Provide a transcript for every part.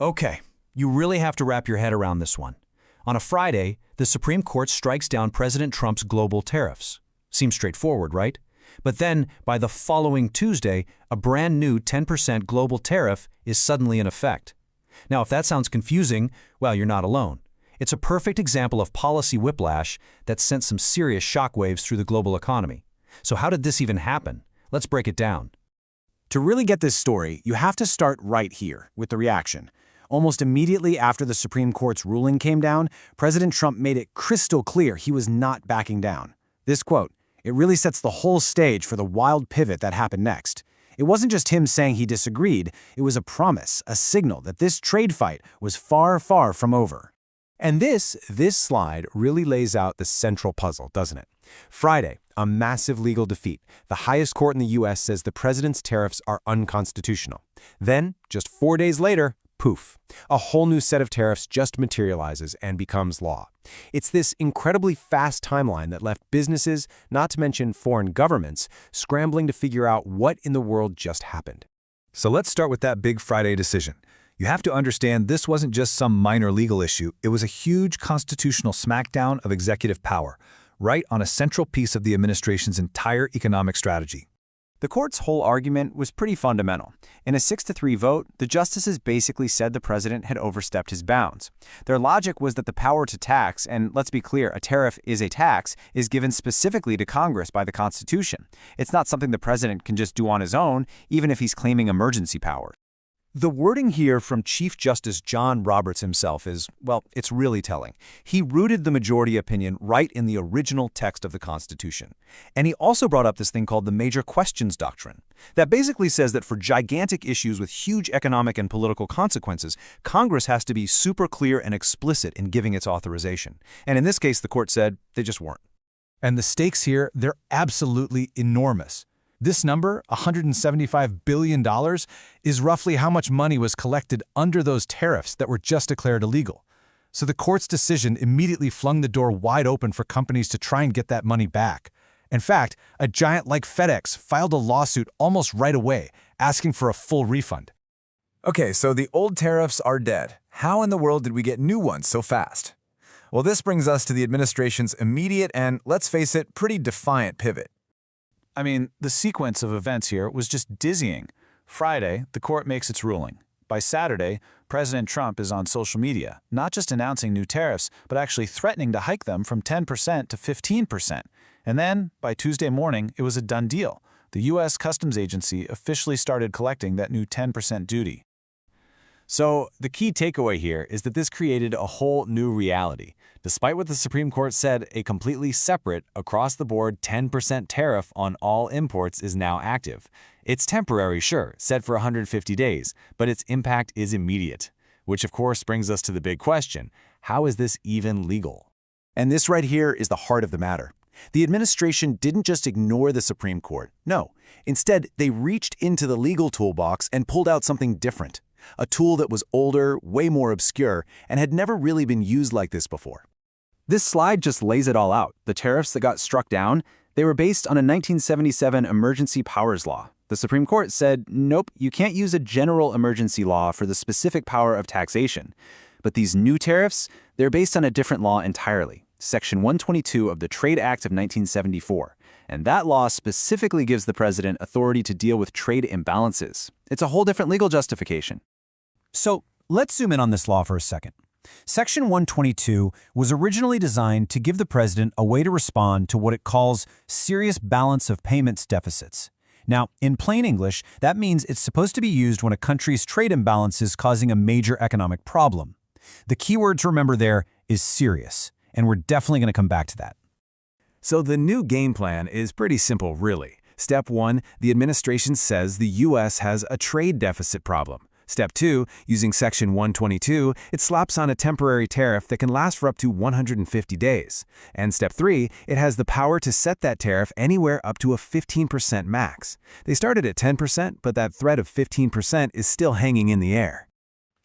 Okay, you really have to wrap your head around this one. On a Friday, the Supreme Court strikes down President Trump's global tariffs. Seems straightforward, right? But then, by the following Tuesday, a brand new 10% global tariff is suddenly in effect. Now, if that sounds confusing, well, you're not alone. It's a perfect example of policy whiplash that sent some serious shockwaves through the global economy. So how did this even happen? Let's break it down. To really get this story, you have to start right here, with the reaction. Almost immediately after the Supreme Court's ruling came down, President Trump made it crystal clear he was not backing down. This quote, it really sets the whole stage for the wild pivot that happened next. It wasn't just him saying he disagreed, it was a promise, a signal that this trade fight was far, far from over. And this slide really lays out the central puzzle, doesn't it? Friday, a massive legal defeat. The highest court in the U.S. says the president's tariffs are unconstitutional. Then, just 4 days later, poof, a whole new set of tariffs just materializes and becomes law. It's this incredibly fast timeline that left businesses, not to mention foreign governments, scrambling to figure out what in the world just happened. So let's start with that big Friday decision. You have to understand this wasn't just some minor legal issue, it was a huge constitutional smackdown of executive power, right on a central piece of the administration's entire economic strategy. The court's whole argument was pretty fundamental. In a 6-3 vote, the justices basically said the president had overstepped his bounds. Their logic was that the power to tax, and let's be clear, a tariff is a tax, is given specifically to Congress by the Constitution. It's not something the president can just do on his own, even if he's claiming emergency powers. The wording here from Chief Justice John Roberts himself is, well, it's really telling. He rooted the majority opinion right in the original text of the Constitution. And he also brought up this thing called the Major Questions Doctrine. That basically says that for gigantic issues with huge economic and political consequences, Congress has to be super clear and explicit in giving its authorization. And in this case, the court said they just weren't. And the stakes here, they're absolutely enormous. This number, $175 billion, is roughly how much money was collected under those tariffs that were just declared illegal. So the court's decision immediately flung the door wide open for companies to try and get that money back. In fact, a giant like FedEx filed a lawsuit almost right away, asking for a full refund. Okay, so the old tariffs are dead. How in the world did we get new ones so fast? Well, this brings us to the administration's immediate and, let's face it, pretty defiant pivot. I mean, the sequence of events here was just dizzying. Friday, the court makes its ruling. By Saturday, President Trump is on social media, not just announcing new tariffs, but actually threatening to hike them from 10% to 15%. And then, by Tuesday morning, it was a done deal. The U.S. Customs Agency officially started collecting that new 10% duty. So, the key takeaway here is that this created a whole new reality. Despite what the Supreme Court said, a completely separate, across-the-board 10% tariff on all imports is now active. It's temporary, sure, set for 150 days, but its impact is immediate. Which, of course, brings us to the big question: how is this even legal? And this right here is the heart of the matter. The administration didn't just ignore the Supreme Court. No. Instead, they reached into the legal toolbox and pulled out something different. A tool that was older, way more obscure, and had never really been used like this before. This slide just lays it all out. The tariffs that got struck down, they were based on a 1977 emergency powers law. The Supreme Court said, nope, you can't use a general emergency law for the specific power of taxation. But these new tariffs, they're based on a different law entirely, Section 122 of the Trade Act of 1974. And that law specifically gives the president authority to deal with trade imbalances. It's a whole different legal justification. So let's zoom in on this law for a second. Section 122 was originally designed to give the president a way to respond to what it calls serious balance of payments deficits. Now, in plain English, that means it's supposed to be used when a country's trade imbalance is causing a major economic problem. The key word to remember there is serious, and we're definitely going to come back to that. So the new game plan is pretty simple, really. Step 1, the administration says the U.S. has a trade deficit problem. Step 2, using Section 122, it slaps on a temporary tariff that can last for up to 150 days. And Step 3, it has the power to set that tariff anywhere up to a 15% max. They started at 10%, but that threat of 15% is still hanging in the air.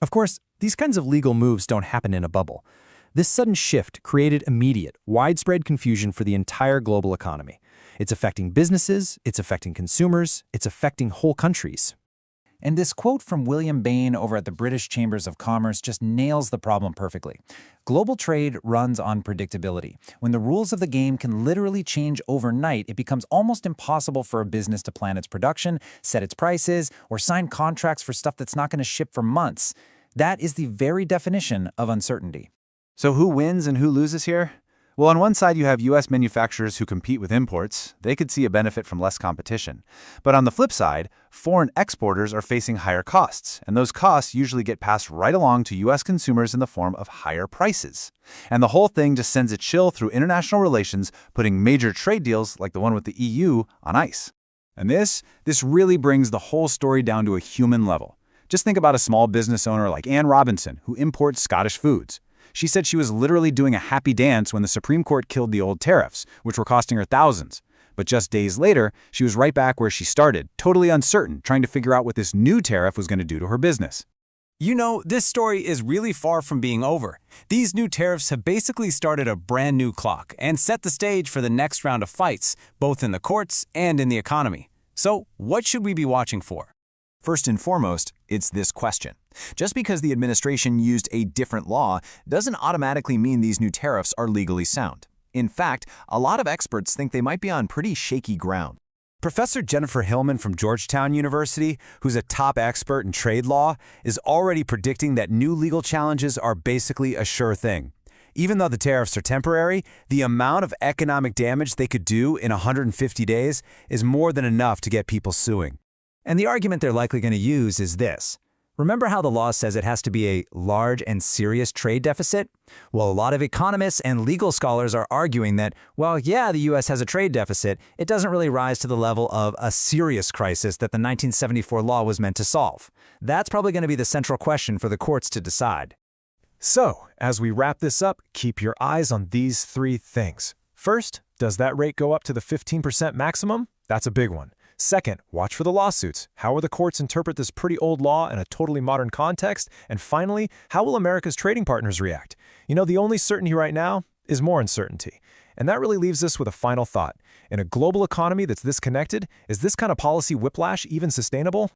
Of course, these kinds of legal moves don't happen in a bubble. This sudden shift created immediate, widespread confusion for the entire global economy. It's affecting businesses, it's affecting consumers, it's affecting whole countries. And this quote from William Bain over at the British Chambers of Commerce just nails the problem perfectly. Global trade runs on predictability. When the rules of the game can literally change overnight, it becomes almost impossible for a business to plan its production, set its prices, or sign contracts for stuff that's not going to ship for months. That is the very definition of uncertainty. So who wins and who loses here? Well, on one side, you have U.S. manufacturers who compete with imports. They could see a benefit from less competition. But on the flip side, foreign exporters are facing higher costs, and those costs usually get passed right along to U.S. consumers in the form of higher prices. And the whole thing just sends a chill through international relations, putting major trade deals like the one with the EU on ice. And this really brings the whole story down to a human level. Just think about a small business owner like Anne Robinson, who imports Scottish foods. She said she was literally doing a happy dance when the Supreme Court killed the old tariffs, which were costing her thousands. But just days later, she was right back where she started, totally uncertain, trying to figure out what this new tariff was going to do to her business. You know, this story is really far from being over. These new tariffs have basically started a brand new clock and set the stage for the next round of fights, both in the courts and in the economy. So, what should we be watching for? First and foremost, it's this question. Just because the administration used a different law doesn't automatically mean these new tariffs are legally sound. In fact, a lot of experts think they might be on pretty shaky ground. Professor Jennifer Hillman from Georgetown University, who's a top expert in trade law, is already predicting that new legal challenges are basically a sure thing. Even though the tariffs are temporary, the amount of economic damage they could do in 150 days is more than enough to get people suing. And the argument they're likely going to use is this. Remember how the law says it has to be a large and serious trade deficit? Well, a lot of economists and legal scholars are arguing that, well, yeah, the U.S. has a trade deficit. It doesn't really rise to the level of a serious crisis that the 1974 law was meant to solve. That's probably going to be the central question for the courts to decide. So, as we wrap this up, keep your eyes on these three things. First, does that rate go up to the 15% maximum? That's a big one. Second, watch for the lawsuits. How will the courts interpret this pretty old law in a totally modern context? And finally, how will America's trading partners react? You know, the only certainty right now is more uncertainty. And that really leaves us with a final thought. In a global economy that's this connected, is this kind of policy whiplash even sustainable?